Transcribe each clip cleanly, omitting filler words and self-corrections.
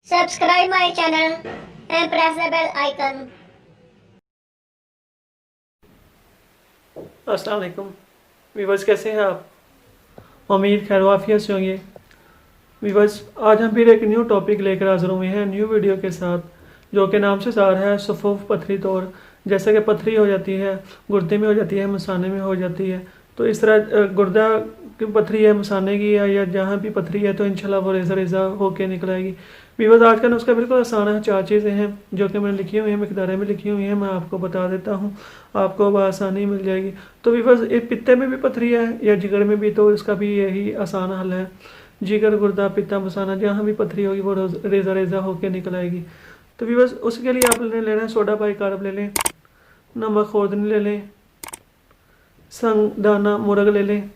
Subscribe my channel and press the bell icon. अस्सलाम वालेकुम viewers, कैसे हैं आप? उम्मीद खैर वाफियत से होंगे। वीवर्स, आज हम फिर एक न्यू टॉपिक लेकर हाजिर हुए हैं न्यू वीडियो के साथ, जो कि नाम से सार है सफूफ पथरी तौर। जैसे कि पथरी हो जाती है, गुर्दे में हो जाती है, मसाने में हो जाती है, तो इस तरह गुर्दा की पथरी है, मसाने की है, या जहाँ भी पथरी है तो इंशाल्लाह वो रेज़ा रेज़ा होकर निकल आएगी। वीवर्स, आज का नुस्खा बिल्कुल आसान है। 4 चीज़ें हैं जो कि मैंने लिखी हुई हैं, मिकदारें में लिखी हुई हैं, मैं आपको बता देता हूँ, आपको बआसानी मिल जाएगी। तो वीवर्स, एक पित्ते में भी पथरी है या जिगर में भी, तो इसका भी यही आसान हल है। जिगर, गुर्दा, पित्ता, मसाना, जहाँ भी पथरी होगी वो रेज़ा रेज़ा होकर निकल आएगी। तो वीवर्स, उसके लिए आपने लेना है सोडा बाइकार्ब ले लें, नमक खोदनी ले लें, संग दाना मुर्ग ले लें,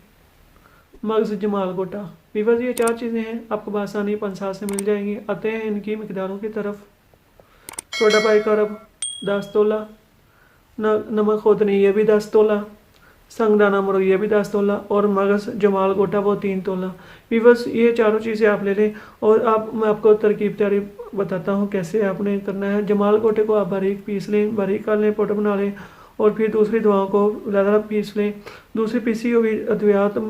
मगज़ जमाल गोटा। वीवर्स, ये 4 चीज़ें हैं, आपको बआसानी 5 से मिल जाएंगी। आते हैं इनकी मिकदारों की तरफ। सोडा बाइकार्ब 10 तोला, नमक खोदनी ये भी 10 तोला, संगदाना मुर्ग ये भी 10 तोला, और मगज़ जमाल गोटा वो 3 तोला। वीवर्स, ये चारों चीज़ें आप ले लें। और मैं आपको तरकीब तैयारी बताता हूँ कैसे आपने करना है। जमाल गोटे को आप बारीक पीस लें, बारीक कर लें, पाउडर बना लें, और फिर दूसरी दवाओं को ज़्यादा पीस लें। दूसरी पीसी हुई अद्वियात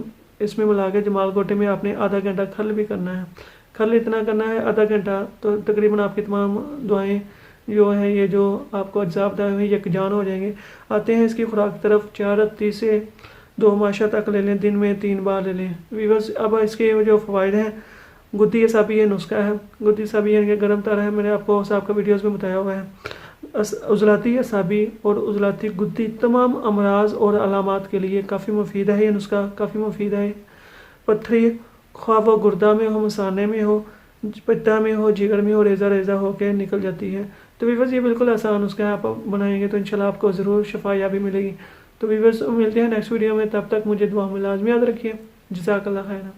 इसमें मिला के जमाल गोटे में आपने आधा घंटा खल भी करना है। खल इतना करना है आधा घंटा, तो तकरीबन आपकी तमाम दवाएँ जो हैं, ये जो आपको अज्जा बताए हुए यकजान हो जाएंगे। आते हैं इसकी खुराक की तरफ। 4 रत्ती से 2 माशा तक ले लें, दिन में 3 बार ले लें। वीवर्स, अब इसके जो फ़वाइद हैं, गुद्दी असाबी ये नुस्खा है। गुद्दी असाबी यानी गर्म तारा है, मैंने आपको सबका वीडियोस में बताया हुआ है। उजलाती असाबी और उजलाती गुद्दी तमाम अमराज और अलामात के लिए काफ़ी मुफीद है। ये नुस्खा काफ़ी मुफीद है। पथरी ख्वाह वो गुर्दा में हो, मसाने में हो, पित्ता में हो, जिगर में हो, रेज़ा रेज़ा होकर निकल जाती है। तो वीवर्स, ये बिल्कुल आसान नुस्खा है, आप बनाएंगे तो इंशाल्लाह आपको ज़रूर शफायाबी मिलेगी। तो वीवर्स, मिलते हैं नेक्स्ट वीडियो में, तब तक मुझे दुआ में लाजमी याद रखिए। जज़ाकल्लाह खैर।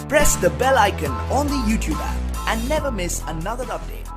Press the bell icon on the YouTube app and never miss another update.